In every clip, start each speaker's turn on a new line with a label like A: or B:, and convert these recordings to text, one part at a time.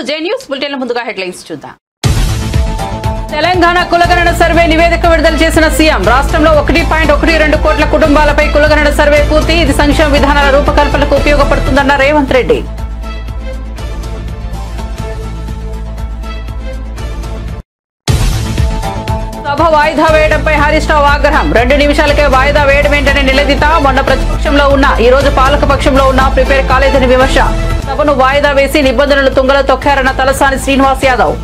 A: జే news bulletin ముందుగా headlines చూద్దాం. తెలంగాణ కులగణన సర్వే నివేదిక విడుదల చేసిన సీఎం. రాష్ట్రంలో 1.12 కోట్ల కుటుంబాలపై కులగణన సర్వే పూర్తి. ఇది సంక్షేమ విధానాల రూపకల్పనకు ఉపయోగపడుతుందన్న రేవంత్ రెడ్డి. సభ వాయిదా వేయడంపై హరీష్ రావు ఆగ్రహం. 2 నిమిషాలకే వాయిదా వేయడమేంటని నిలదీత. మొన్న ప్రతిపక్షంలో ఉన్న ఈ రోజు పాలకపక్షంలో ఉన్న ప్రిపేర్ కాలేదని విమర్శ. సభను వాయిదా వేసి నిబంధనలు తుంగలో తొక్కారన్న తలసాని శ్రీనివాస్ యాదవ్.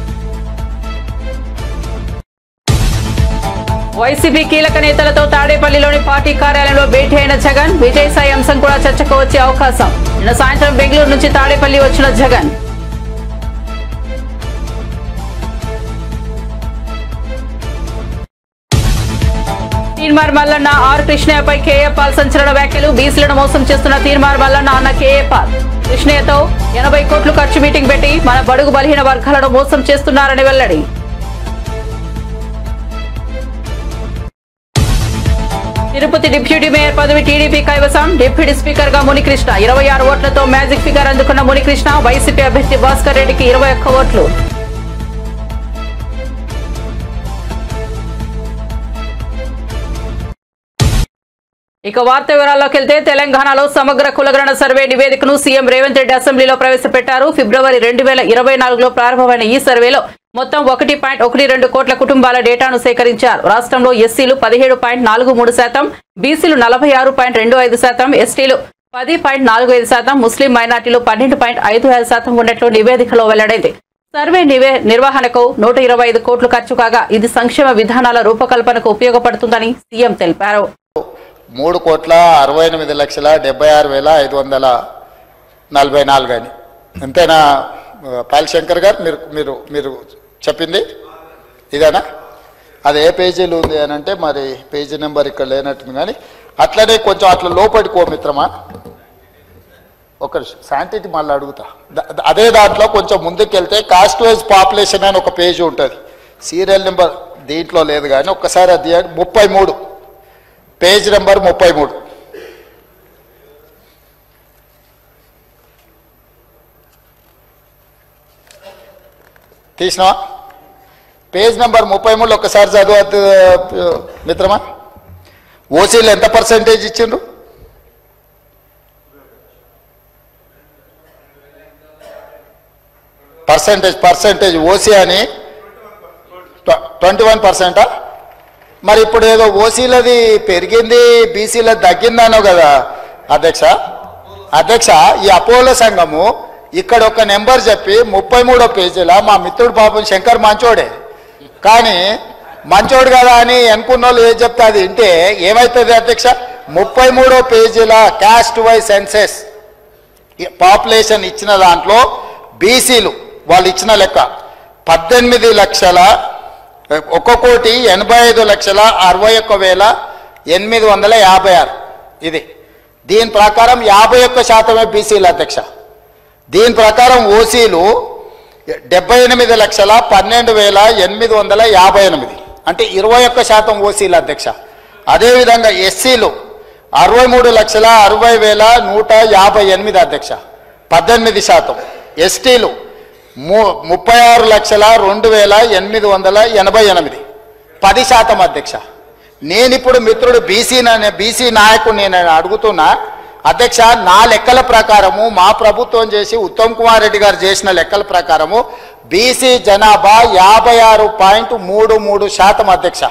A: వైసీపీ కీలక నేతలతో తాడేపల్లిలోని పార్టీ కార్యాలయంలో భేటీ అయిన జగన్. విజయసాయి అంశం కూడా చర్చకు వచ్చే అవకాశం. నిన్న సాయంత్రం బెంగళూరు నుంచి తాడేపల్లి వచ్చిన జగన్. తీన్మార్ మల్లన్న ఆర్ కృష్ణయ్యపై కేఏ పాల్ సంచలన వ్యాఖ్యలు. బీసీలను మోసం చేస్తున్న తీన్మార్ మల్లన్న అన్న కేఏ పాల్. కృష్ణయ్యతో 80 కోట్లు ఖర్చు మీటింగ్ పెట్టి మన బడుగు బలహీన వర్గాలను మోసం చేస్తున్నారని వెల్లడి. తిరుపతి డిప్యూటీ మేయర్ పదవి టీడీపీ కైవసం. డిప్యూటీ స్పీకర్ గా మునికృష్ణ 26 ఓట్లతో మ్యాజిక్ ఫిగర్ అందుకున్న మునికృష్ణ. వైసీపీ అభ్యర్థి భాస్కర్ రెడ్డికి 21 ఓట్లు. ఇక వార్త వివరాల్లోకి వెళ్తే తెలంగాణలో సమగ్ర కులగణన సర్వే నివేదికను సీఎం రేవంత్ రెడ్డి అసెంబ్లీలో ప్రవేశపెట్టారు. ఫిబ్రవరి 2024లో ప్రారంభమైన ఈ సర్వేలో మొత్తం 1.12 కోట్ల కుటుంబాల డేటాను సేకరించారు. రాష్ట్రంలో ఎస్సీలు 17.43%, బీసీలు 46.25%, ఎస్టీలు 10.45%, ముస్లిం మైనార్టీలు 12.55% ఉన్నట్లు నివేదికలో వెల్లడైంది. సర్వే నిర్వహణకు 125 కోట్లు ఖర్చు కాగా ఇది సంక్షేమ విధానాల రూపకల్పనకు ఉపయోగపడుతుందని సీఎం తెలిపారు.
B: 3,68,76,544 అని అంతేనా పాలశంకర్ గారు? మీరు చెప్పింది ఇదేనా? అది ఏ పేజీలు ఉంది అని అంటే మరి పేజీ నెంబర్ ఇక్కడ లేనట్టుంది. కానీ అట్లనే కొంచెం అట్లా లోపడికో మిత్రమా, ఒక శాంటిటీ మళ్ళీ అడుగుతా. అదే దాంట్లో కొంచెం ముందుకెళ్తే కాస్ట్ వైజ్ పాపులేషన్ అని ఒక పేజీ ఉంటుంది. సీరియల్ నెంబర్ దీంట్లో లేదు కానీ ఒక్కసారి అది 33 పేజ్ నెంబర్ 33. తీసినావా? పేజ్ నెంబర్ 33 ఒక్కసారి చదువు మిత్రమా. ఓసీలు ఎంత పర్సెంటేజ్ ఇచ్చిండ్రు? పర్సెంటేజ్ ఓసీ అని 21%. మరి ఇప్పుడు ఏదో ఓసీలది పెరిగింది బీసీలది తగ్గిందనో కదా అధ్యక్ష. ఈ అపోలో సంఘము ఇక్కడ ఒక నెంబర్ చెప్పి 33వ పేజీలో మా మిత్రుడు పాపం శంకర్ మంచోడే, కానీ మంచోడు కదా అని అనుకున్న వాళ్ళు ఏం చెప్తా అది వింటే ఏమవుతుంది అధ్యక్ష? 33వ పేజీలో క్యాస్ట్ వైజ్ సెన్సెస్ పాపులేషన్ ఇచ్చిన దాంట్లో బీసీలు వాళ్ళు ఇచ్చిన లెక్క 18,85,61,856. ఇది దీని ప్రకారం 51% బీసీలు అధ్యక్ష. దీని ప్రకారం ఓసీలు 78,12,858 అంటే 21% ఓసీలు అధ్యక్ష. అదేవిధంగా ఎస్సీలు 63,60,158 అధ్యక్ష, 18%. ఎస్టీలు 36,02,888 10% అధ్యక్ష. నేనిప్పుడు మిత్రుడు బీసీ నాయకుడు నేను అడుగుతున్నా అధ్యక్ష. నా లెక్కల ప్రకారము మా ప్రభుత్వం చేసి ఉత్తమ్ కుమార్ రెడ్డి గారు చేసిన లెక్కల ప్రకారము బీసీ జనాభా 56.33% అధ్యక్ష.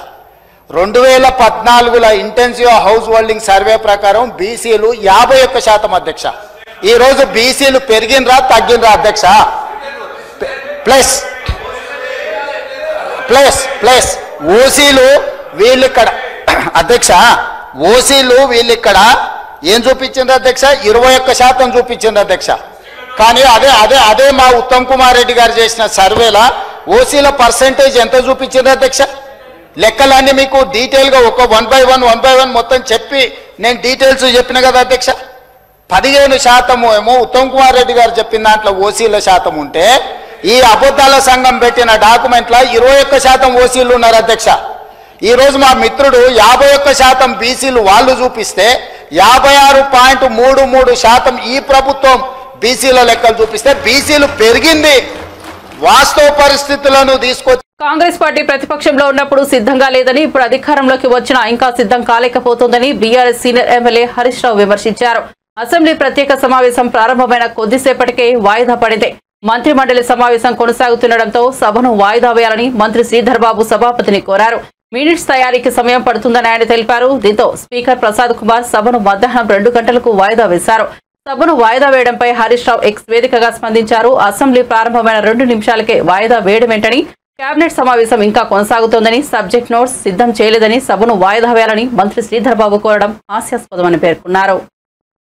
B: 2014లో ఇంటెన్సివ్ హౌస్ హోల్డింగ్ సర్వే ప్రకారం బీసీలు 51% అధ్యక్ష. ఈరోజు బీసీలు పెరిగినరా తగ్గినరా అధ్యక్ష? ప్లస్ ఓసీలు వీళ్ళిక్కడ అధ్యక్ష, ఓసీలు వీళ్ళిక్కడ ఏం చూపించింది అధ్యక్ష? 21% చూపించింది అధ్యక్ష. కానీ అదే మా ఉత్తమ్ కుమార్ రెడ్డి గారు చేసిన సర్వేలా ఓసీల పర్సెంటేజ్ ఎంత చూపించింది అధ్యక్ష? లెక్కలన్నీ మీకు డీటెయిల్గా ఒక 1 by 1 మొత్తం చెప్పి నేను డీటెయిల్స్ చెప్పిన కదా అధ్యక్ష. 15% ఏమో ఉత్తమ్ కుమార్ రెడ్డి గారు చెప్పిన దాంట్లో ఓసీల శాతం ఉంటే ఈ అబద్ధాల సంఘం పెట్టిన డాక్యుమెంట్లో 21% ఓసీలు ఉన్నారు అధ్యక్ష. ఈరోజు మా మిత్రుడు 51% బీసీలు వాళ్ళు చూపిస్తే 56.33% ఈ ప్రభుత్వం బీసీల లెక్కలు చూపిస్తే బీసీలు పెరిగింది వాస్తవ పరిస్థితులను తీసుకొచ్చి
A: కాంగ్రెస్ పార్టీ ప్రతిపక్షంలో ఉన్నప్పుడు సిద్ధంగా లేదని ఇప్పుడు అధికారంలోకి వచ్చినా ఇంకా సిద్ధం కాలేకపోతోందని BRS senior MLA Harish Rao విమర్శించారు. అసెంబ్లీ ప్రత్యేక సమావేశం ప్రారంభమైన కొద్దిసేపటికే వాయిదా పడింది. మంత్రి మండలి సమావేశం కొనసాగుతుండటంతో సభను వాయిదా వేయాలని మంత్రి శ్రీధర్ బాబు సభాపతిని కోరారు. మినిట్స్ తయారీకి సమయం పడుతుందని ఆయన తెలిపారు. దీంతో స్పీకర్ ప్రసాద్ కుమార్ సభను మధ్యాహ్నం 2 గంటలకు వాయిదా వేశారు. సభను వాయిదా వేయడంపై హరీష్ రావు ఎక్స్ వేదికగా స్పందించారు. అసెంబ్లీ ప్రారంభమైన 2 నిమిషాలకే వాయిదా వేయడమేంటని, కేబినెట్ సమావేశం ఇంకా కొనసాగుతోందని, సబ్జెక్ట్ నోట్స్ సిద్ధం చేయలేదని సభను వాయిదా వేయాలని మంత్రి శ్రీధర్ బాబు కోరడం హాస్యాస్పదమని పేర్కొన్నారు.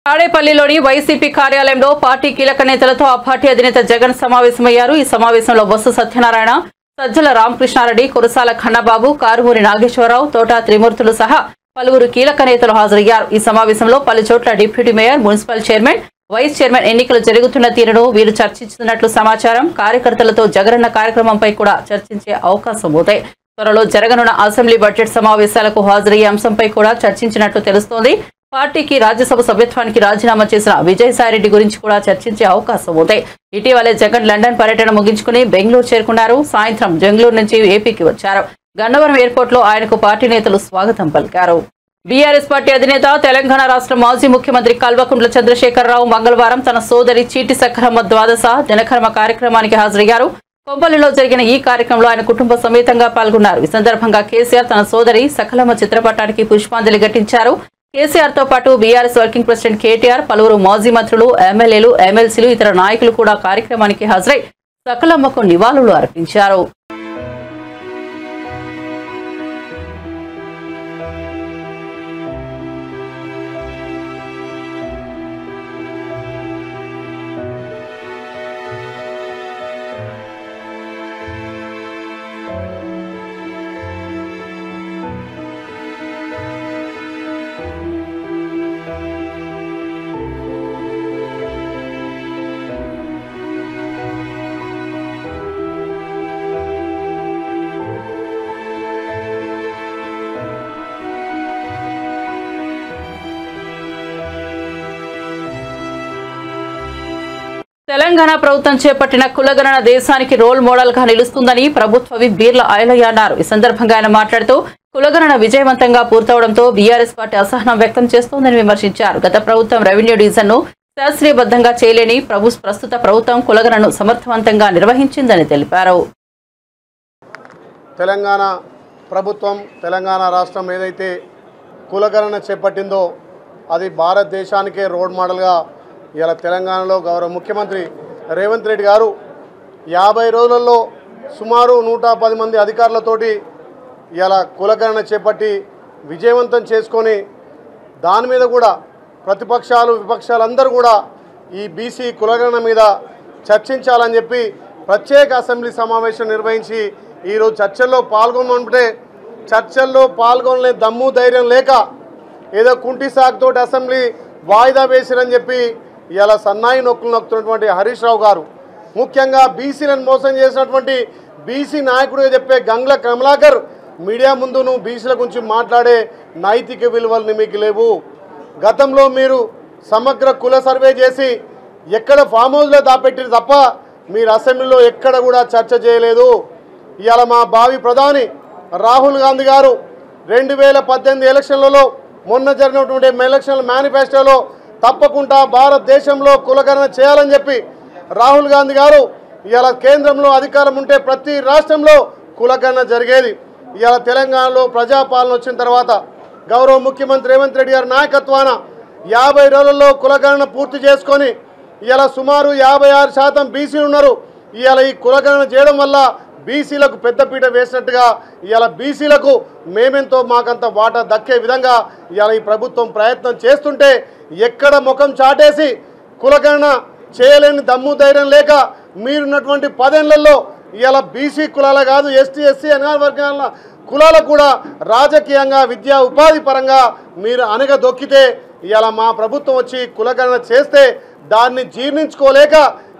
A: తాడేపల్లిలోని వైసీపీ కార్యాలయంలో పార్టీ కీలక నేతలతో ఆ పార్టీ అధినేత జగన్ సమావేశమయ్యారు. ఈ సమావేశంలో బొత్స సత్యనారాయణ, సజ్జల రామకృష్ణారెడ్డి, కురసాల ఖన్నబాబు, కారుమూరి నాగేశ్వరరావు, తోట త్రిమూర్తులు సహా పలువురు కీలక నేతలు హాజరయ్యారు. ఈ సమావేశంలో పలు చోట్ల deputy mayor, municipal chairman, vice chairman ఎన్నికలు జరుగుతున్న తీరును వీరు చర్చిస్తున్నట్లు సమాచారం. కార్యకర్తలతో జగనన్న కార్యక్రమంపై కూడా చర్చించే అవకాశం ఉంది. త్వరలో జరగనున్న అసెంబ్లీ బడ్జెట్ సమావేశాలకు హాజరయ్యే అంశంపై కూడా చర్చించినట్లు తెలుస్తోంది. పార్టీకి రాజ్యసభ సభ్యత్వానికి రాజీనామా చేసిన విజయసాయిరెడ్డి గురించి కూడా చర్చించే అవకాశం ఉంది. ఇటీవలే జగన్ లండన్ పర్యటన ముగించుకుని బెంగళూరు చేరుకున్నారు. సాయంత్రం బెంగళూరు నుంచి ఏపీకి వచ్చారు. గన్నవరం ఎయిర్పోర్ట్ లో ఆయనకు పార్టీ నేతలు స్వాగతం పలికారు. బీఆర్ఎస్ పార్టీ అధినేత, తెలంగాణ రాష్ట్ర మాజీ ముఖ్యమంత్రి కల్వకుంట్ల చంద్రశేఖరరావు మంగళవారం తన సోదరి చీటి సక్కరమ్మ ద్వాదశ దినకర్మ కార్యక్రమానికి హాజరయ్యారు. కొంపల్లిలో జరిగిన ఈ కార్యక్రమంలో ఆయన కుటుంబ సమేతంగా పాల్గొన్నారు. ఈ సందర్భంగా కేసీఆర్ తన సోదరి సకలమ్మ చిత్రపటానికి పుష్పాంజలి ఘటించారు. కేసీఆర్ తో పాటు బీఆర్ఎస్ వర్కింగ్ ప్రెసిడెంట్ కేటీఆర్, పలువురు మాజీ మంత్రులు, ఎమ్మెల్యేలు, ఎమ్మెల్సీలు, ఇతర నాయకులు కూడా కార్యక్రమానికి హాజరై సకలమ్మకు నివాళులు అర్పించారు. తెలంగాణ ప్రభుత్వం చేపట్టిన కులగణన దేశానికి రోల్ మోడల్ గా నిలుస్తుందని ప్రభుత్వ విప్ బీర్ల ఐలయ్య అన్నారు. ఈ సందర్భంగా ఆయన మాట్లాడుతూ కులగణన విజయవంతంగా పూర్తవడంతో బీఆర్ఎస్ పార్టీ అసహనం వ్యక్తం చేస్తోందని విమర్శించారు. గత ప్రభుత్వం రెవెన్యూ డివిజన్ ను శాస్త్రీయబద్ధంగా చేయలేని ప్రస్తుత ప్రభుత్వం కులగణను సమర్థవంతంగా నిర్వహించిందని తెలిపారు.
C: తెలంగాణ ప్రభుత్వం, తెలంగాణ రాష్ట్రం ఏదైతే కులగణన చేపట్టిందో అది భారతదేశానికే రోల్ మోడల్గా ఇలా తెలంగాణలో గౌరవ ముఖ్యమంత్రి రేవంత్ రెడ్డి గారు 50 రోజులలో సుమారు 110 మంది అధికారులతోటి ఇలా కులగణన చేపట్టి విజయవంతం చేసుకొని దాని మీద కూడా ప్రతిపక్షాలు, విపక్షాలందరూ కూడా ఈ బీసీ కులగణన మీద చర్చించాలని చెప్పి ప్రత్యేక అసెంబ్లీ సమావేశం నిర్వహించి ఈరోజు చర్చల్లో పాల్గొనుంటే చర్చల్లో పాల్గొనలే దమ్ము ధైర్యం లేక ఏదో కుంటి సాగుతోటి అసెంబ్లీ వాయిదా వేసిరని చెప్పి ఇలా సన్నాయి నొక్కులు నొక్కుతున్నటువంటి హరీష్ రావు గారు, ముఖ్యంగా బీసీలను మోసం చేసినటువంటి బీసీ నాయకుడిగా చెప్పే గంగ్ల కమలాకర్ మీడియా ముందు నువ్వు బీసీల గురించి మాట్లాడే నైతిక విలువలు మీకు లేవు. గతంలో మీరు సమగ్ర కుల సర్వే చేసి ఎక్కడ ఫామ్ హౌస్లో దాపెట్టిరు తప్ప మీరు అసెంబ్లీలో ఎక్కడ కూడా చర్చ చేయలేదు. ఇవాళ మా భావి ప్రధాని రాహుల్ గాంధీ గారు 2018 ఎలక్షన్లలో మొన్న జరిగినటువంటి ఎలక్షన్ల మేనిఫెస్టోలో తప్పకుండా భారతదేశంలో కులగణన చేయాలని చెప్పి రాహుల్ గాంధీ గారు ఇవాళ కేంద్రంలో అధికారం ఉంటే ప్రతి రాష్ట్రంలో కులగణన జరిగేది. ఇవాళ తెలంగాణలో ప్రజాపాలన వచ్చిన తర్వాత గౌరవ ముఖ్యమంత్రి రేవంత్ రెడ్డి గారి నాయకత్వాన 50 రోజుల్లో కులగణన పూర్తి చేసుకొని ఇవాళ సుమారు 56% బీసీలు ఉన్నారు. ఇవాళ ఈ కులగణన చేయడం వల్ల బీసీలకు పెద్దపీట వేసినట్టుగా ఇవాళ బీసీలకు మేమెంతో మాకంత వాటా దక్కే విధంగా ఇవాళ ఈ ప్రభుత్వం ప్రయత్నం చేస్తుంటే ఎక్కడ ముఖం చాటేసి కులగణన చేయలేని దమ్ము ధైర్యం లేక మీరున్నటువంటి 10 ఏళ్లలో ఇవాళ బీసీ కులాల కాదు ఎస్టీ ఎస్సీ అన్ని వర్గాల కులాలకు కూడా రాజకీయంగా విద్యా ఉపాధి పరంగా మీరు అనగదొక్కితే ఇవాళ మా ప్రభుత్వం వచ్చి కులగణన చేస్తే దాన్ని జీర్ణించుకోలేక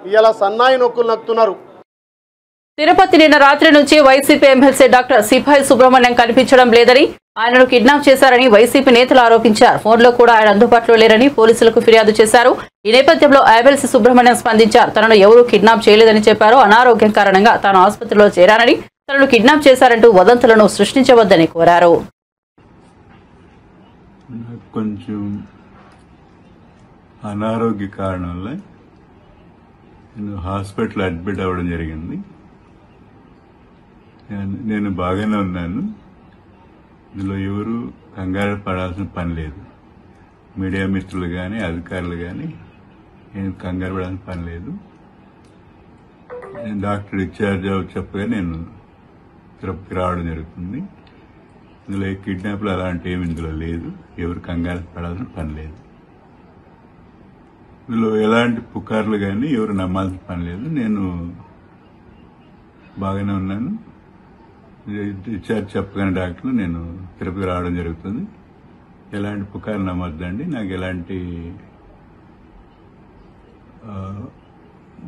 C: ఇవాళ సన్నాయి నొక్కులు నక్కుతున్నారు.
A: తిరుపతి నిన్న రాత్రి నుంచి వైసీపీ ఎమ్మెల్సీ డాక్టర్ సిపాయి సుబ్రహ్మణ్యం కనిపించడం లేదని, ఆయనను కిడ్నాప్ చేశారని వైసీపీ నేతలు ఆరోపించారు. ఫోన్లో కూడా ఆయన అందుబాటులో లేరని పోలీసులకు ఫిర్యాదు చేశారు. ఈ నేపథ్యంలో ఎమ్మెల్సీ సుబ్రహ్మణ్యం స్పందించారు. తనను ఎవరూ కిడ్నాప్ చేయలేదని చెప్పారు. అనారోగ్యం కారణంగా తాను ఆసుపత్రిలో చేరానని, తనను కిడ్నాప్ చేశారంటూ వదంతులను సృష్టించవద్దని కోరారు.
D: కొంచెం అనారోగ్య కారణం వల్ల నేను హాస్పిటల్ అడ్మిట్ అవ్వడం జరిగింది. నేను బాగానే ఉన్నాను. ఇందులో ఎవరు కంగారు పడాల్సిన పని లేదు. మీడియా మిత్రులు కానీ అధికారులు కానీ నేను కంగారు పడాల్సిన పని లేదు. నేను డాక్టర్ డిశ్చార్జ్ చెప్పగా నేను తిరుపతికి రావడం జరుగుతుంది. ఇందులో కిడ్నాప్లు అలాంటి ఏమి ఇందులో లేదు. ఎవరు కంగారు పడాల్సిన పని లేదు. ఇందులో ఎలాంటి పుకార్లు కానీ ఎవరు నమ్మాల్సిన పని లేదు. నేను బాగానే ఉన్నాను. డిశ్చార్జ్ చెప్పగానే డాక్టర్లు నేను తిరుపతికి రావడం జరుగుతుంది. ఎలాంటి పుకార్లు నమ్మొద్దండి. నాకు ఎలాంటి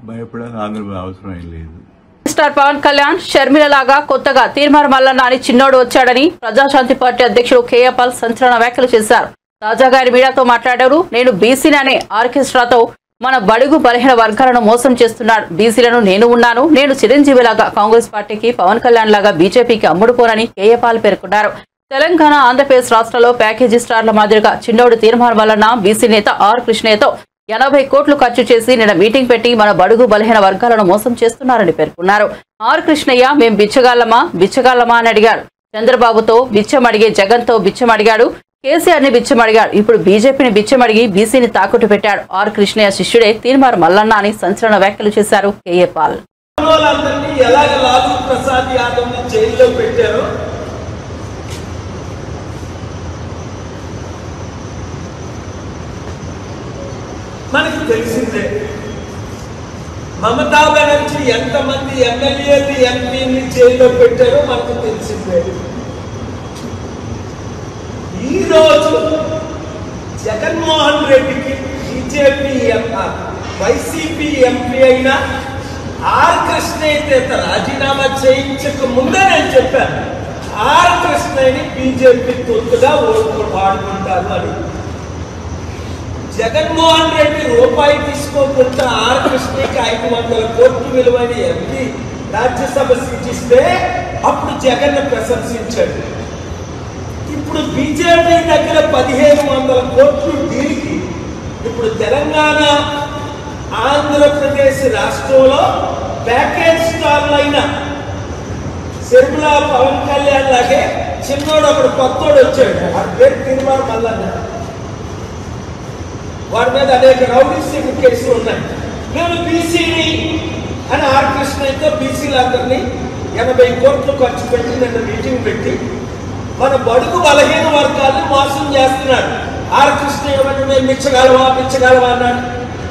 D: భయపడాల్సిన ఆందోళన అవసరం ఏం లేదు.
A: స్టార్ పవన్ కళ్యాణ్ షర్మిల లాగా కొత్తగా తీర్మార్ మల్లన్న అని చిన్నోడు వచ్చాడని ప్రజాశాంతి పార్టీ అధ్యక్షుడు కేఏ పాల్ సంచలన వ్యాఖ్యలు చేశారు. తాజాగా ఆయన మీడియాతో మాట్లాడారు. నేను బీసీని అనే ఆర్కెస్ట్రాతో మన బడుగు బలహీన వర్గాలను మోసం చేస్తున్నాడు. బీసీలను నేను ఉన్నాను. నేను చిరంజీవిలాగా కాంగ్రెస్ పార్టీకి, పవన్ కళ్యాణ్ లాగా బీజేపీకి అమ్ముడుపోనని కేఏ పాల్ పేర్కొన్నారు. తెలంగాణ, ఆంధ్రప్రదేశ్ రాష్ట్రాల్లో ప్యాకేజీ స్టార్ల మాదిరిగా చిన్నోడు తీర్మార్ మల్లన్న బీసీ నేత ఆర్ కృష్ణయ్యతో 80 కోట్లు ఖర్చు చేసి నిన్న మీటింగ్ పెట్టి మన బడుగు బలహీన వర్గాలను మోసం చేస్తున్నారని పేర్కొన్నారు. ఆర్ కృష్ణయ్య మేం బిచ్చగాళ్ళమా అని అడిగారు. చంద్రబాబుతో బిచ్చం అడిగే జగన్తో బిచ్చం అడిగాడు. కేసీఆర్ ని బిచ్చం అడిగాడు. ఇప్పుడు బీజేపీని బిచ్చం అడిగి బీసీని తాకట్టు పెట్టాడు. ఆర్ కృష్ణయ్య శిష్యుడే తీర్మార్ మల్లన్న అని సంచలన వ్యాఖ్యలు చేశారు కేఏ పాల్.
E: మనకి తెలిసిందే. మమతా బెనర్జీ ఎంతమంది ఎమ్మెల్యేలు, ఎంపీని జైల్లో పెట్టారో మనకు తెలిసిందే. ఈరోజు జగన్మోహన్ రెడ్డికి బీజేపీ వైసీపీ ఎంపీ అయిన ఆర్ కృష్ణయ్య రాజీనామా చేయించక ముందే నేను చెప్పాను, ఆర్ కృష్ణయ్యని బీజేపీ తొత్తుగా వాడుకుంటారు అని. జగన్మోహన్ రెడ్డి రూపాయి తీసుకోకుండా ఆర్ కృష్ణకి 500 కోట్లు విలువైన ఎంపీ రాజ్యసభ సీట్ ఇస్తే అప్పుడు జగన్ ప్రశంసించాడు. ఇప్పుడు బీజేపీ దగ్గర 1500 కోట్లు దీనికి ఇప్పుడు తెలంగాణ, ఆంధ్రప్రదేశ్ రాష్ట్రంలో ప్యాకేజ్ స్టార్లైన శర్మిల, పవన్ కళ్యాణ్ లాగే చిన్నోడు అప్పుడు కొత్తోడు వచ్చాడు. ఆ పేరు తీర్మార్ మల్లన్న. వాడి మీద అనేక రౌడీ షీటర్ కేసులు ఉన్నాయి. నేను బీసీని అని ఆర్ కృష్ణయ్యతో బీసీలందరినీ 80 కోట్లు ఖర్చు పెట్టి నిన్న మీటింగ్ పెట్టి మన బడుగు బలహీన వర్గాన్ని మోసం చేస్తున్నాడు. ఆర్ కృష్ణయ్య మేము మిచ్చగలవా అన్నాడు.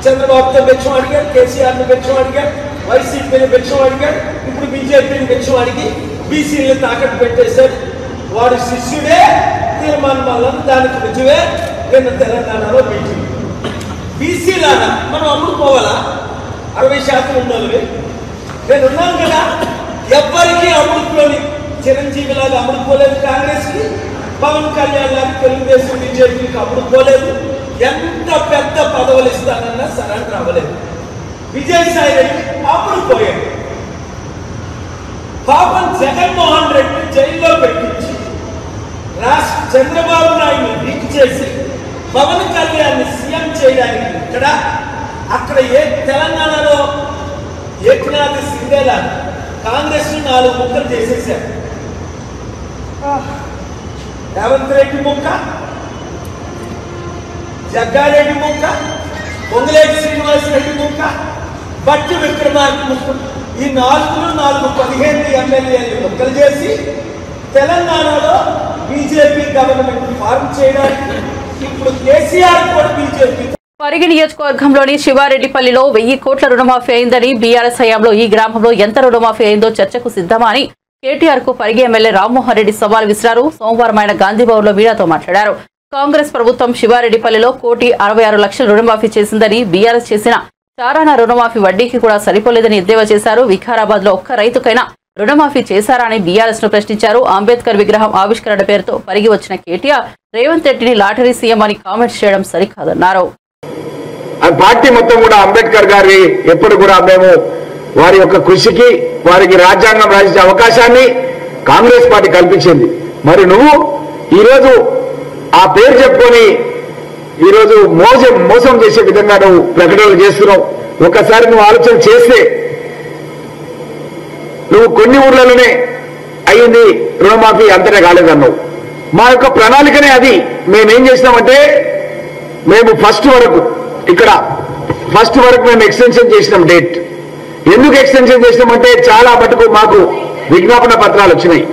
E: చంద్రబాబుతో బిచ్చం అడిగాడు, కేసీఆర్ని బిచ్చం అడిగాడు, వైసీపీని బిచ్చం అడిగాడు, ఇప్పుడు బీజేపీని బిచ్చం అడిగి బీసీని తాకట్టు పెట్టేశాడు. వాడి శిష్యుడే తీర్మార్ మల్లన్న. దానికి రుజువే నిన్న తెలంగాణలో మీటింగ్. బీసీలాగా మనం అమ్ముడుపోవాలా? 60% ఉన్నోళ్ళవి నేను ఉన్నాను కదా. ఎవ్వరికీ అమ్ముడుపోని చిరంజీవిలాగా అమ్ముడుపోలేదు కాంగ్రెస్ కి, పవన్ కళ్యాణ్ లాగా తెలుగుదేశం, బీజేపీకి అమ్ముడుపోలేదు. ఎంత పెద్ద పదవులు ఇస్తానన్నా సరెండర్ అవ్వలేదు. విజయసాయి రెడ్డి అమ్ముడుపోయాడు. పాపం జగన్మోహన్ రెడ్డి జైల్లో పెట్టించి చంద్రబాబు నాయుడు లీక్ చేసి పవన్ కళ్యాణ్ సీఎం చేయడానికి అక్కడ తెలంగాణలో ఏకనాథ్ సింగేలా కాంగ్రెస్ 4 ముక్కలు చేసేసారు. రేవంత్ రెడ్డి ముక్క, జగ్గారెడ్డి ముక్క, పొంగులేటి శ్రీనివాసరెడ్డి ముక్క, బట్టి విక్రమార్క ముక్క. ఈ 4 15 ఎమ్మెల్యేలు ముక్కలు చేసి తెలంగాణలో బీజేపీ గవర్నమెంట్ ఫార్మ్ చేయడానికి ఇప్పుడు కేసీఆర్ కూడా బీజేపీ.
A: పరిగి నియోజకవర్గంలోని శివారెడ్డిపల్లిలో 1000 కోట్ల రుణమాఫీ అయిందని, బీఆర్ఎస్ హయాంలో ఈ గ్రామంలో ఎంత రుణమాఫీ అయిందో చర్చకు సిద్ధమా అని కేటీఆర్ కు పరిగి ఎమ్మెల్యే రామ్మోహన్ రెడ్డి సవాల్ విసిరారు. సోమవారం ఆయన గాంధీభవన్ లో మీడియాతో మాట్లాడారు. కాంగ్రెస్ ప్రభుత్వం శివారెడ్డిపల్లిలో 1,66,00,000 రుణమాఫీ చేసిందని, బీఆర్ఎస్ చేసిన చారానా రుణమాఫీ వడ్డీకి కూడా సరిపోలేదని ఎద్దేవా చేశారు. వికారాబాద్ లో ఒక్క రైతుకైనా రుణమాఫీ చేశారా అని బీఆర్ఎస్ ను ప్రశ్నించారు. అంబేద్కర్ విగ్రహం ఆవిష్కరణ పేరుతో పరిగి వచ్చిన కేటీఆర్ రేవంత్ రెడ్డిని లాటరీ సీఎం అని కామెంట్స్ చేయడం సరికాదన్నారు.
F: అది పార్టీ మొత్తం కూడా అంబేద్కర్ గారి ఎప్పుడు కూడా మేము వారి యొక్క కృషికి వారికి రాజ్యాంగం రాసించే అవకాశాన్ని కాంగ్రెస్ పార్టీ కల్పించింది. మరి నువ్వు ఈరోజు ఆ పేరు చెప్పుకొని ఈరోజు మోసం చేసే విధంగా నువ్వు ప్రకటనలు చేస్తున్నావు. ఒకసారి నువ్వు ఆలోచన చేస్తే నువ్వు కొన్ని ఊర్లలోనే అయ్యింది రుణమాఫీ అంతనే కాలేదన్నావు. మా యొక్క ప్రణాళికనే అది. మేమేం చేసినామంటే మేము ఫస్ట్ వరకు మేము ఎక్స్టెన్షన్ చేసినాం డేట్. ఎందుకు ఎక్స్టెన్షన్ చేసినామంటే చాలా మటుకు మాకు విజ్ఞాపన పత్రాలు వచ్చినాయి.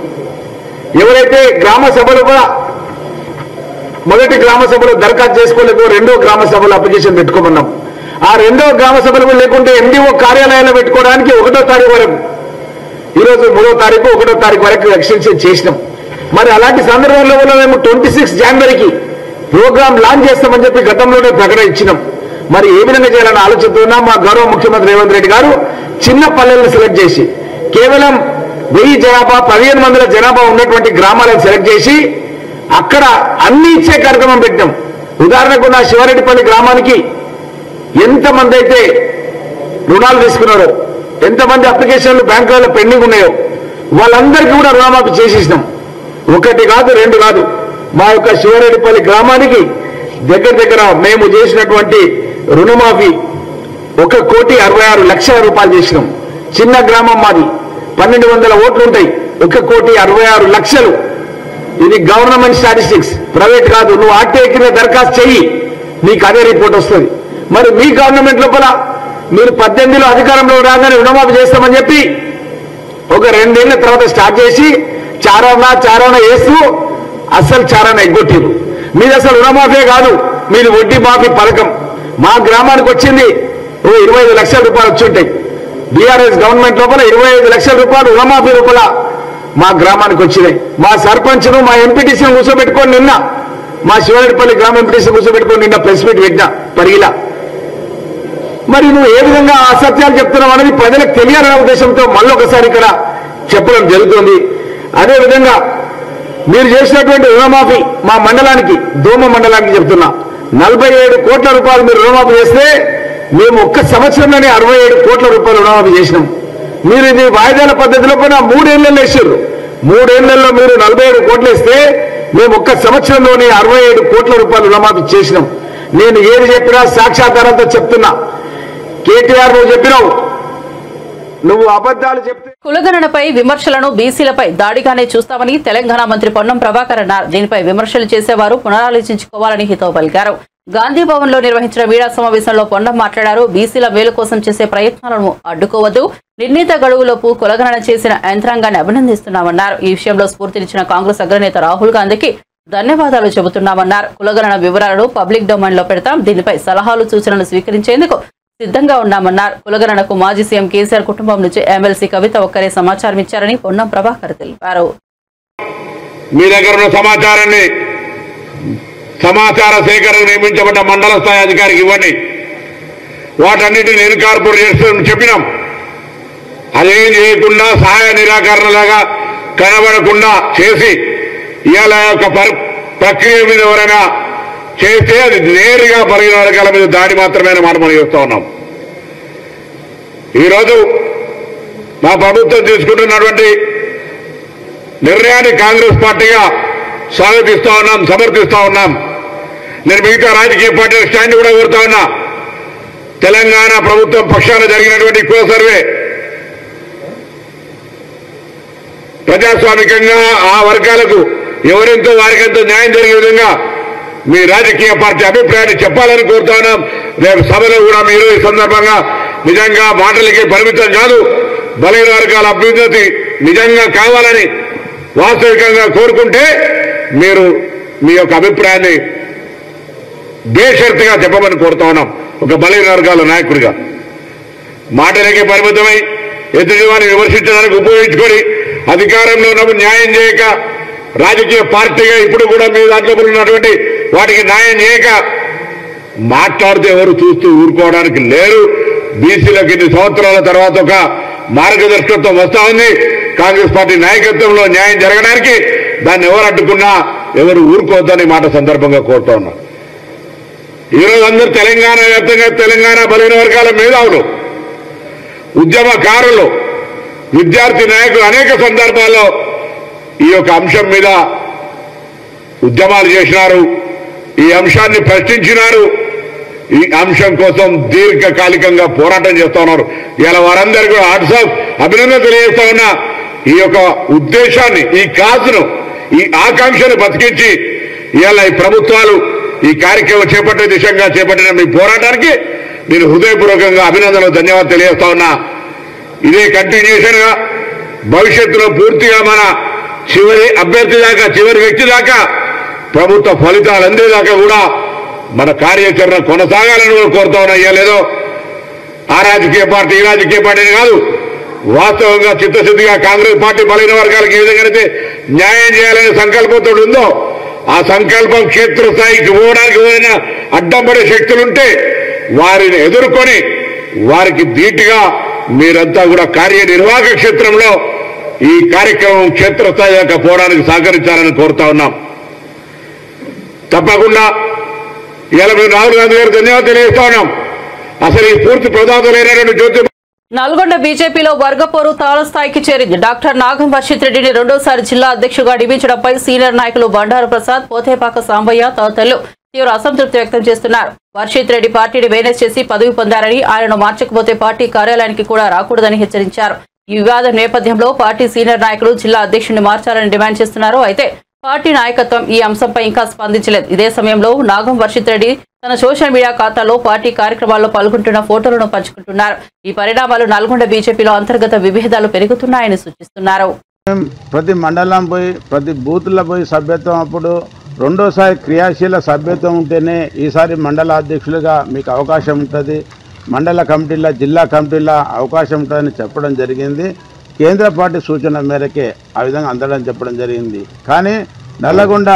F: ఎవరైతే గ్రామ సభలు కూడా మొదటి గ్రామ సభలో దరఖాస్తు చేసుకోలేదో రెండో గ్రామ సభలో అప్లికేషన్ పెట్టుకోమన్నాం. ఆ రెండో గ్రామ సభలు లేకుంటే ఎండిఓ కార్యాలయాల్లో పెట్టుకోవడానికి 1వ తారీఖు వరకు, ఈరోజు 3వ తారీఖు 1వ తారీఖు వరకు ఎక్స్టెన్షన్ చేసినాం. మరి అలాంటి సందర్భంలో మేము 26 జనవరికి ప్రోగ్రాం లాంచ్ చేస్తామని చెప్పి గతంలోనే ప్రకటన ఇచ్చినాం. మరి ఏ విధంగా చేయాలని ఆలోచిస్తున్నా మా గౌరవ ముఖ్యమంత్రి రేవంత్ రెడ్డి గారు చిన్న పల్లెలను సెలెక్ట్ చేసి కేవలం 1000 జనాభా 15 మందిల జనాభా ఉన్నటువంటి గ్రామాలను సెలెక్ట్ చేసి అక్కడ అన్ని ఇచ్చే కార్యక్రమం పెట్టాం. ఉదాహరణకు నా శివారెడ్డిపల్లి గ్రామానికి ఎంతమంది అయితే రుణాలు తీసుకున్నారో, ఎంతమంది అప్లికేషన్లు బ్యాంకులలో పెండింగ్ ఉన్నాయో వాళ్ళందరికీ కూడా రుణమాఫీ చేసేసినాం. 1 కాదు 2 కాదు. మా యొక్క శివారెడ్డిపల్లి గ్రామానికి దగ్గర మేము చేసినటువంటి రుణమాఫీ 1,66,00,000 రూపాయలు చేసినాం. చిన్న గ్రామం మాది, 1200 ఓట్లు ఉంటాయి. 1,66,00,000. ఇది గవర్నమెంట్ స్టాటిస్టిక్స్, ప్రైవేట్ కాదు. నువ్వు ఆర్టీఐ కింద దరఖాస్తు చెయ్యి, నీకు అదే రిపోర్ట్ వస్తుంది. మరి మీ గవర్నమెంట్ లోపల మీరు 18లో అధికారంలో రాగానే రుణమాఫీ చేస్తామని చెప్పి ఒక 2 ఏళ్ల తర్వాత స్టార్ట్ చేసి చారాన వేస్తూ అస్సలు చారాన ఎగ్గొట్టిరు. మీది అసలు రుణమాఫీ కాదు, మీది వడ్డీ మాఫీ పథకం. మా గ్రామానికి వచ్చింది 25 లక్షల రూపాయలు వచ్చి ఉంటాయి. బీఆర్ఎస్ గవర్నమెంట్ లోపల 25 లక్షల రూపాయలు రుణమాఫీ రూపాయల మా గ్రామానికి వచ్చినాయి. మా సర్పంచ్ను మా ఎంపీటీసీని కూర్చోబెట్టుకొని నిన్న, మా శివారెడ్డిపల్లి గ్రామ ఎంపీటీసీ కూర్చోబెట్టుకొని నిన్న ప్రెస్ మీట్ పెట్టినా పరిగిలా. మరి నువ్వు ఏ విధంగా అసత్యాలు చెప్తున్నావు అనేది ప్రజలకు తెలియాలనే ఉద్దేశంతో మళ్ళొకసారి ఇక్కడ చెప్పడం జరుగుతుంది. అదేవిధంగా మీరు చేసినటువంటి రుణమాఫీ మా మండలానికి, దోమ మండలానికి చెప్తున్నా, 47 కోట్ల రూపాయలు మీరు రుణమాఫీ చేస్తే మేము 1 సంవత్సరంలోనే 67 కోట్ల రూపాయలు రుణమాఫీ చేసినాం. మీరు ఇది వాయిదాల పద్ధతిలో పైన 3 ఏళ్లలో వేసారు. 3 ఏళ్లలో మీరు 47 కోట్లు వేస్తే మేము 1 సంవత్సరంలోనే 67 కోట్ల రూపాయలు రుణమాఫీ చేసినాం. నేను ఏది చెప్పినా సాక్షాత్కారంతో చెప్తున్నా. కేటీఆర్ నువ్వు చెప్పినావు, నువ్వు అబద్ధాలు చెప్తే
A: కులగణనపై విమర్శలను బీసీలపై దాడిగానే చూస్తామని తెలంగాణ మంత్రి పొన్నం ప్రభాకర్ అన్నారు. దీనిపై విమర్శలు చేసేవారు పునరాలోచించుకోవాలని హితవు పలికారు. గాంధీ భవన్ లో నిర్వహించిన మీడియా సమావేశంలో పొన్నం మాట్లాడారు. బీసీల మేలు కోసం చేసే ప్రయత్నాలను అడ్డుకోవద్దు, నిర్ణీత గడువులోపు కులగణన చేసిన యంత్రాంగాన్ని అభినందిస్తున్నామన్నారు. ఈ విషయంలో స్ఫూర్తినిచ్చిన కాంగ్రెస్ అగ్రనేత రాహుల్ గాంధీకి ధన్యవాదాలు చెబుతున్నామన్నారు. కులగణన వివరాలను పబ్లిక్ డొమైన్ లో పెడతాం, దీనిపై సలహాలు సూచనలు స్వీకరించేందుకు సిద్ధంగా ఉన్నామన్నారు. కులగణనకు మాజీ సీఎం కేసీఆర్ కుటుంబం నుంచి ఎమ్మెల్సీ కవిత ఒక్కరే సమాచారం ఇచ్చారని పొన్నం ప్రభాకర్ తెలిపారు.
G: మీ దగ్గర ఉన్న సమాచారాన్ని సమాచార సేకరణ నియమించబడ్డ మండల స్థాయి అధికారికి ఇవ్వండి. వాటన్నిటిని ఇన్కార్పొరేట్ చేస్తామని చెప్పినాం. అదేం చేయకుండా సహాయ నిరాకరణలాగా కనబడకుండా చేసి ఇవాళ యొక్క ప్రక్రియ మీద ఎవరైనా చేస్తే అది నేరుగా బలహీన వర్గాల మీద దాడి మాత్రమే మాట మనం చేస్తూ ఉన్నాం. ఈరోజు మా ప్రభుత్వం తీసుకుంటున్నటువంటి నిర్ణయాన్ని కాంగ్రెస్ పార్టీగా స్వాగతిస్తూ ఉన్నాం, సమర్థిస్తూ ఉన్నాం. నేను మిగతా రాజకీయ పార్టీల స్టాండ్ కూడా కోరుతా ఉన్నా. తెలంగాణ ప్రభుత్వం పక్షాన జరిగినటువంటి కుల సర్వే ప్రజాస్వామికంగా ఆ వర్గాలకు ఎవరెంతో వారికెంతో న్యాయం జరిగే విధంగా మీ రాజకీయ పార్టీ అభిప్రాయాన్ని చెప్పాలని కోరుతా ఉన్నాం. రేపు సభలో కూడా మీరు ఈ సందర్భంగా నిజంగా మాటలకి పరిమితం కాదు, బలహీన వర్గాల అభ్యున్నతి నిజంగా కావాలని వాస్తవికంగా కోరుకుంటే మీరు మీ యొక్క అభిప్రాయాన్ని బేషరతుగా చెప్పమని కోరుతా ఉన్నాం. ఒక బలహీన వర్గాల నాయకుడిగా మాటలకి పరిమితమై ఎదుటి వారిని విమర్శించడానికి ఉపయోగించుకొని అధికారంలో ఉన్నప్పుడు న్యాయం చేయక, రాజకీయ పార్టీగా ఇప్పుడు కూడా మీ దాంట్లో ఉన్నటువంటి వాటికి న్యాయం చేయక మాట్లాడితే ఎవరు చూస్తూ ఊరుకోవడానికి లేరు. బీసీలకు ఇన్ని సంవత్సరాల తర్వాత ఒక మార్గదర్శకత్వం వస్తా ఉంది. కాంగ్రెస్ పార్టీ నాయకత్వంలో న్యాయం జరగడానికి దాన్ని ఎవరు అడ్డుకున్నా ఎవరు ఊరుకోవద్దని మాట సందర్భంగా కోరుతా ఉన్నా. ఈరోజు అందరూ తెలంగాణ వ్యాప్తంగా తెలంగాణ బలహీన వర్గాల మేధావులు, ఉద్యమకారులు, విద్యార్థి నాయకులు అనేక సందర్భాల్లో ఈ యొక్క అంశం మీద ఉద్యమాలు చేసినారు, ఈ అంశాన్ని ప్రశ్నించినారు, ఈ అంశం కోసం దీర్ఘకాలికంగా పోరాటం చేస్తా ఉన్నారు. ఇలా వారందరికీ కూడా వాట్సాప్ అభినందన తెలియజేస్తా ఉన్నా. ఈ యొక్క ఉద్దేశాన్ని, ఈ కాజును, ఈ ఆకాంక్షను బతికించి ఇలా ఈ ప్రభుత్వాలు ఈ కార్యక్రమం చేపట్టే దిశగా చేపట్టిన మీ పోరాటానికి నేను హృదయపూర్వకంగా అభినందనలు, ధన్యవాదాలు తెలియజేస్తా ఉన్నా. ఇదే కంటిన్యూషన్ గా భవిష్యత్తులో పూర్తిగా మన చివరి అభ్యర్థి దాకా, చివరి వ్యక్తి దాకా ప్రభుత్వ ఫలితాలు అందేదాకా కూడా మన కార్యాచరణ కొనసాగాలని కూడా కోరుతా ఉన్నా. లేదో ఆ రాజకీయ పార్టీ ఈ రాజకీయ పార్టీని కాదు, వాస్తవంగా చిత్తశుద్ధిగా కాంగ్రెస్ పార్టీ బలహీన వర్గాలకు ఏ విధంగా న్యాయం చేయాలనే సంకల్పంతో ఉందో ఆ సంకల్పం క్షేత్రస్థాయికి పోవడానికి ఏదైనా అడ్డం పడే శక్తులుంటే వారిని ఎదుర్కొని వారికి ధీటుగా మీరంతా కూడా కార్యనిర్వాహక క్షేత్రంలో ఈ కార్యక్రమం క్షేత్రస్థాయి దాకా పోవడానికి సహకరించాలని కోరుతా ఉన్నాం. తప్పకుండా ఇలా మేము రాహుల్ గాంధీ గారు ధన్యవాదాలు తెలియజేస్తా ఉన్నాం. అసలు ఈ పూర్తి ప్రదాతలైనటువంటి జ్యోతి
A: నల్గొండ బీజేపీలో వర్గపోరు తాళస్థాయికి చేరింది. డాక్టర్ నాగం వర్షిత్ రెడ్డిని రెండోసారి జిల్లా అధ్యక్షుడిగా నియమించడంపై సీనియర్ నాయకులు బండారు ప్రసాద్, పోతేపాక సాంబయ్య తదితరులు తీవ్ర అసంతృప్తి వ్యక్తం చేస్తున్నారు. వర్షిత్ రెడ్డి పార్టీని మేనేజ్ చేసి పదవి పొందారని, ఆయనను మార్చకపోతే పార్టీ కార్యాలయానికి కూడా రాకూడదని హెచ్చరించారు. ఈ వివాదం నేపథ్యంలో పార్టీ సీనియర్ నాయకులు జిల్లా అధ్యక్షుడిని మార్చాలని డిమాండ్ చేస్తున్నారు. అయితే పార్టీ నాయకత్వం ఈ అంశంపై ఇంకా స్పందించలేదు. ఇదే సమయంలో నాగం వర్షిత్ రెడ్డి తన సోషల్ మీడియా ఖాతాలో పార్టీ కార్యక్రమాల్లో పాల్గొంటున్న ఫోటోలను పంచుకుంటున్నారు. ఈ పరిణామాలు నల్గొండ బీజేపీలో అంతర్గత విభేదాలు పెరుగుతున్నాయని సూచిస్తున్నారు.
H: ప్రతి మండలం పోయి, ప్రతి బూత్లో పోయి సభ్యత్వం అప్పుడు రెండోసారి క్రియాశీల సభ్యత్వం ఉంటేనే ఈసారి మండల అధ్యక్షులుగా మీకు అవకాశం ఉంటుంది, మండల కమిటీల, జిల్లా కమిటీల అవకాశం ఉంటుందని చెప్పడం జరిగింది. కేంద్ర పార్టీ సూచన మేరకే ఆ విధంగా అందడం చెప్పడం జరిగింది. కానీ నల్లగొండ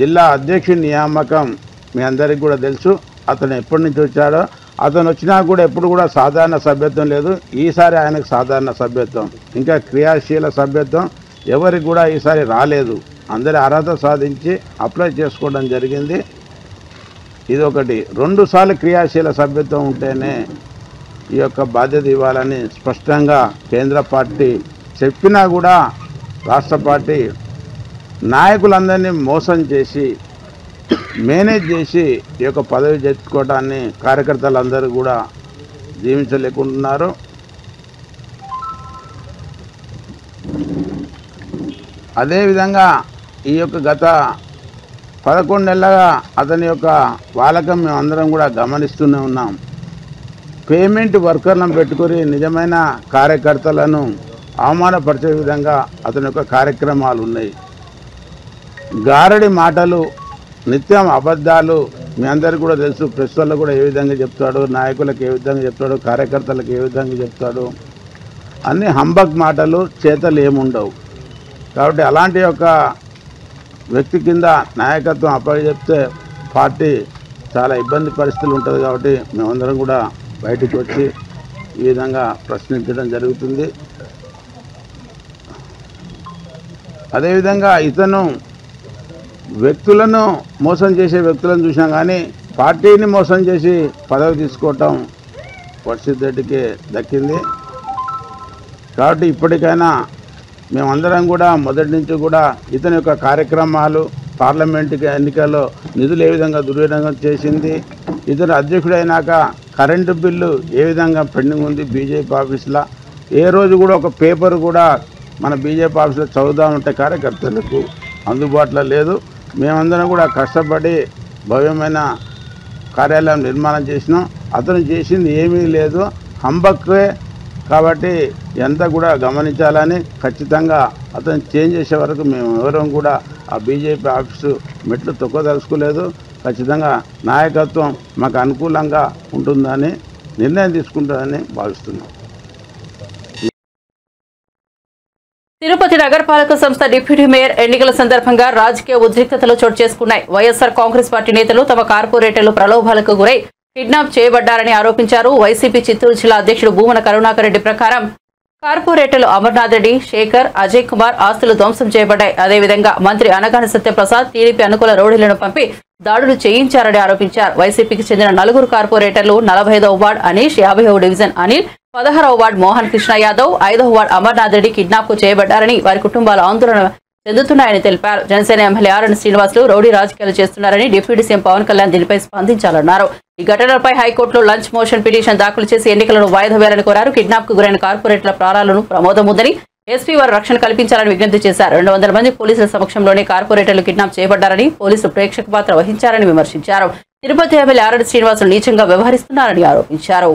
H: జిల్లా అధ్యక్షుడి నియామకం మీ అందరికీ కూడా తెలుసు. అతను ఎప్పటి నుంచి వచ్చాడో, అతను వచ్చినా కూడా ఎప్పుడు కూడా సాధారణ సభ్యత్వం లేదు. ఈసారి ఆయనకు సాధారణ సభ్యత్వం, ఇంకా క్రియాశీల సభ్యత్వం ఎవరికి కూడా ఈసారి రాలేదు. అందరి అర్హత సాధించి అప్లై చేసుకోవడం జరిగింది. ఇదొకటి. 2 సార్లు క్రియాశీల సభ్యత్వం ఉంటేనే ఈ యొక్క బాధ్యత ఇవ్వాలని స్పష్టంగా కేంద్ర పార్టీ చెప్పినా కూడా రాష్ట్ర పార్టీ నాయకులందరినీ మోసం చేసి, మేనేజ్ చేసి ఈ యొక్క పదవి తెచ్చుకోవడాన్ని కార్యకర్తలందరూ కూడా జీవించలేకుంటున్నారు. అదేవిధంగా ఈ యొక్క గత 11 నెలలుగా అతని యొక్క వాలకం మేమందరం కూడా గమనిస్తూనే ఉన్నాం. పేమెంట్ వర్కర్లను పెట్టుకుని నిజమైన కార్యకర్తలను అవమానపరిచే విధంగా అతని యొక్క కార్యక్రమాలు ఉన్నాయి. గారడి మాటలు, నిత్యం అబద్ధాలు మీ అందరికీ కూడా తెలుసు. ప్రెస్ వాళ్ళకు కూడా ఏ విధంగా చెప్తాడు, నాయకులకు ఏ విధంగా చెప్తాడు, కార్యకర్తలకు ఏ విధంగా చెప్తాడు. అన్ని హంబక్ మాటలు, చేతలు ఏముండవు. కాబట్టి అలాంటి యొక్క వ్యక్తి కింద నాయకత్వం అప్పచెప్తే పార్టీ చాలా ఇబ్బంది పరిస్థితులు ఉంటుంది. కాబట్టి మేమందరం కూడా బయటకు వచ్చి ఈ విధంగా ప్రశ్నించడం జరుగుతుంది. అదేవిధంగా ఇతను వ్యక్తులను మోసం చేసే వ్యక్తులను చూసినాం, కానీ పార్టీని మోసం చేసి పదవి తీసుకోవటం వర్షిత్ రెడ్డికి దక్కింది. కాబట్టి ఇప్పటికైనా మేమందరం కూడా మొదటి నుంచి కూడా ఇతని యొక్క కార్యక్రమాలు, పార్లమెంటు ఎన్నికల్లో నిధులు ఏ విధంగా దుర్వినియోగం చేసింది, ఇతను అధ్యక్షుడైనాక కరెంటు బిల్లు ఏ విధంగా పెండింగ్ ఉంది బీజేపీ ఆఫీసులో, ఏ రోజు కూడా ఒక పేపర్ కూడా మన బీజేపీ ఆఫీసులో చదువుదామంటే కార్యకర్తలకు అందుబాటులో లేదు. మేమందరం కూడా కష్టపడి భవ్యమైన కార్యాలయం నిర్మాణం చేసినాం. అతను చేసింది ఏమీ లేదు, హంబక్వే. కాబట్టి ఎంత కూడా గమనించాలని, ఖచ్చితంగా అతను చేంజ్ చేసే వరకు మేము ఎవరం కూడా ఆ బీజేపీ ఆఫీసు మెట్లు తొక్కదలుచుకోలేదు. ఖచ్చితంగా నాయకత్వం మాకు అనుకూలంగా ఉంటుందని నిర్ణయం తీసుకుంటుందని భావిస్తున్నాం.
A: తిరుపతి నగరపాలక సంస్థ డిప్యూటీ మేయర్ ఎన్నికల సందర్భంగా రాజకీయ ఉద్రిక్తతలు చోటు చేసుకున్నాయి. వైఎస్ఆర్ కాంగ్రెస్ పార్టీ నేతలు తమ కార్పొరేటర్లు ప్రలోభాలకు గురై కిడ్నాప్ చేయబడ్డారని ఆరోపించారు. వైసీపీ చిత్తూరు జిల్లా అధ్యక్షుడు భూమన కరుణాకర్ రెడ్డి ప్రకారం కార్పొరేటర్లు అమర్నాథ్ రెడ్డి, శేఖర్, అజయ్ కుమార్ ఆస్తులు ధ్వంసం చేయబడ్డాయి. అదేవిధంగా మంత్రి అనగాని సత్యప్రసాద్ టీడీపీ అనుకూల రౌడీలను పంపి దాడులు చేయించారని ఆరోపించారు. వైసీపీకి చెందిన 4 కార్పొరేటర్లు 45వ వార్డు అనీష్, 50వ డివిజన్ అనిల్, 16వ వార్డు మోహన్ కృష్ణ యాదవ్, 5వ వార్డు అమర్నాథ్ రెడ్డి కిడ్నాప్ కు చేయబడ్డారని, వారి కుటుంబాలు ఆందోళన చెందుతున్నాయని తెలిపారు. Janasena MLA RN Srinivasulu rowdy రాజకీయాలు చేస్తున్నారని డిప్యూటీ సీఎం పవన్ కళ్యాణ్ దీనిపై స్పందించాలన్నారు. ఈ ఘటనలపై హైకోర్టులో లంచ్ మోషన్ పిటిషన్ దాఖలు చేసి ఎన్నికలను వాయిదా వేయాలని కోరారు. కిడ్నాప్ కు గురైన కార్పొరేటర్ల ప్రాణాలను ప్రమోదం ఉందని ఎస్పీ వారు రక్షణ కల్పించాలని విజ్ఞప్తి చేశారు. 200 మంది పోలీసుల సమక్షంలోనే కార్పొరేటర్లు కిడ్నాప్ చేయబడ్డారని, పోలీసులు ప్రేక్షక పాత్ర వహించారని విమర్శించారు. తిరుపతి ఎమ్మెల్యే ఆర్ఎన్ శ్రీనివాసులు నీచంగా వ్యవహరిస్తున్నారని ఆరోపించారు.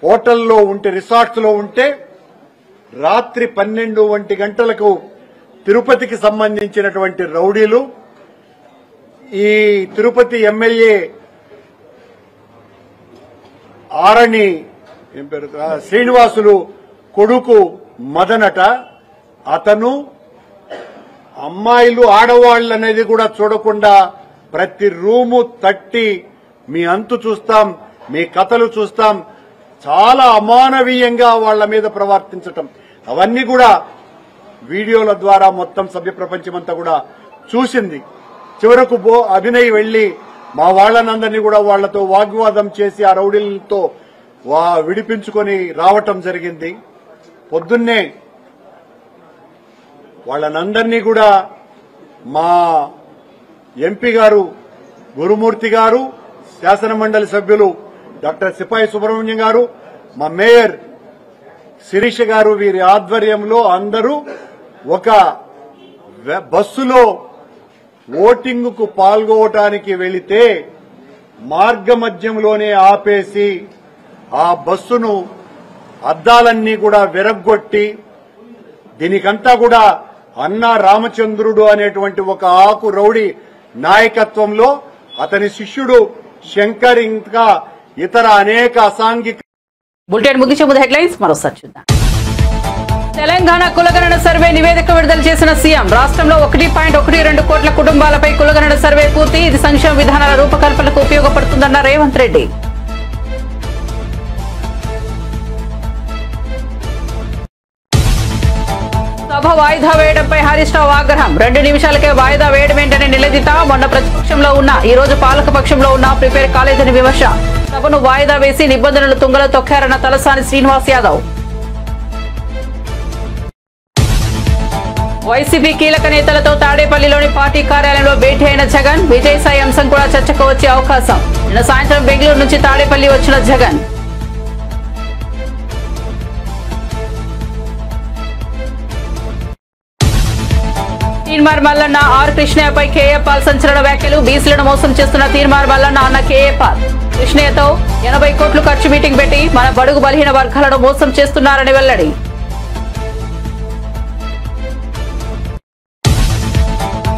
I: హోటల్లో ఉంటే, రిసార్ట్స్ లో ఉంటే రాత్రి 12 గంటలకు తిరుపతికి సంబంధించినటువంటి రౌడీలు ఈ తిరుపతి ఎమ్మెల్యే ఆరణి శ్రీనివాసులు కొడుకు మదనట, అతను అమ్మాయిలు ఆడవాళ్ళు అనేది కూడా చూడకుండా ప్రతి రూము తట్టి మీ అంతు చూస్తాం, మీ కథలు చూస్తాం, చాలా అమానవీయంగా వాళ్ల మీద ప్రవర్తించటం, అవన్నీ కూడా వీడియోల ద్వారా మొత్తం సభ్య ప్రపంచమంతా కూడా చూసింది. చివరకు అభినయ్ వెళ్లి మా వాళ్లనందరినీ కూడా వాళ్లతో వాగ్వాదం చేసి ఆ రౌడీలతో విడిపించుకొని రావటం జరిగింది. పొద్దున్నే వాళ్ళనందరినీ కూడా మా ఎంపీ గారు గురుమూర్తి గారు, శాసనమండలి సభ్యులు డాక్టర్ సిపాయి సుబ్రహ్మణ్యం గారు, మా మేయర్ శిరీష గారు, వీరి ఆధ్వర్యంలో అందరూ ఒక బస్సులో ఓటింగ్ కు పాల్గొనడానికి వెళితే మార్గమధ్యంలోనే ఆపేసి ఆ బస్సును అద్దాలన్నీ కూడా విరగ్గొట్టి, దీనికంతా కూడా అన్నా రామచంద్రుడు అనేటువంటి ఒక ఆకు రౌడీ నాయకత్వంలో అతని శిష్యుడు శంకర్ ఇంకా ఇతర అనేక అసాంఘిక.
A: బులెటిన్ ముగించే ముందు హెడ్లైన్స్ మరోసారి చూద్దాం. తెలంగాణ కులగణన సర్వే నివేదిక విడుదల చేసిన సీఎం. రాష్ట్రంలో 1.12 కోట్ల కుటుంబాలపై కులగణన సర్వే పూర్తి. ఇది సంక్షేమ విధానాల రూపకల్పనకు ఉపయోగపడుతుందన్న రేవంత్ రెడ్డి. సభ వాయిదా వేయడంపై హరీష్ రావు ఆగ్రహం. 2 నిమిషాలకే వాయిదా వేయడమేంటని నిలదీత. మొన్న ప్రతిపక్షంలో ఉన్న, ఈ రోజు పాలక పక్షంలో ఉన్న, ప్రిపేర్ కాలేదని విమర్శ. సభను వాయిదా వేసి నిబంధనలు తుంగలో తొక్కారన్న తలసాని శ్రీనివాస్ యాదవ్. వైసీపీ కీలక నేతలతో తాడేపల్లిలోని పార్టీ కార్యాలయంలో భేటీ అయిన జగన్. విజయసాయి అంశం కూడా చర్చకు వచ్చే అవకాశం. నిన్న సాయంత్రం బెంగళూరు నుంచి తాడేపల్లి వచ్చిన జగన్. తీన్మార్ మల్లన్న ఆర్ కృష్ణయ్యపై కేఏ పాల్ సంచలన వ్యాఖ్యలు. బీసీలను మోసం చేస్తున్న తీన్మార్ మల్లన్న అన్న కేఏ పాల్. కృష్ణయ్యతో 80 కోట్లు ఖర్చు మీటింగ్ పెట్టి మన బడుగు బలహీన వర్గాలను మోసం చేస్తున్నారని వెల్లడి.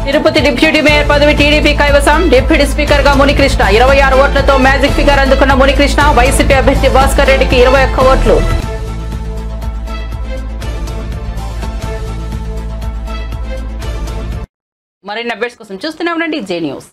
A: తిరుపతి డిప్యూటీ మేయర్ పదవి టీడీపీ కైవసం. డిప్యూటీ స్పీకర్ గా మునికృష్ణ. 26 ఓట్లతో మ్యాజిక్ ఫిగర్ అందుకున్న మునికృష్ణ. వైసీపీ అభ్యర్థి భాస్కర్ రెడ్డికి 21 ఓట్లు. మరిన్ని అప్డేట్స్ కోసం చూస్తూనే ఉండండి జే న్యూస్.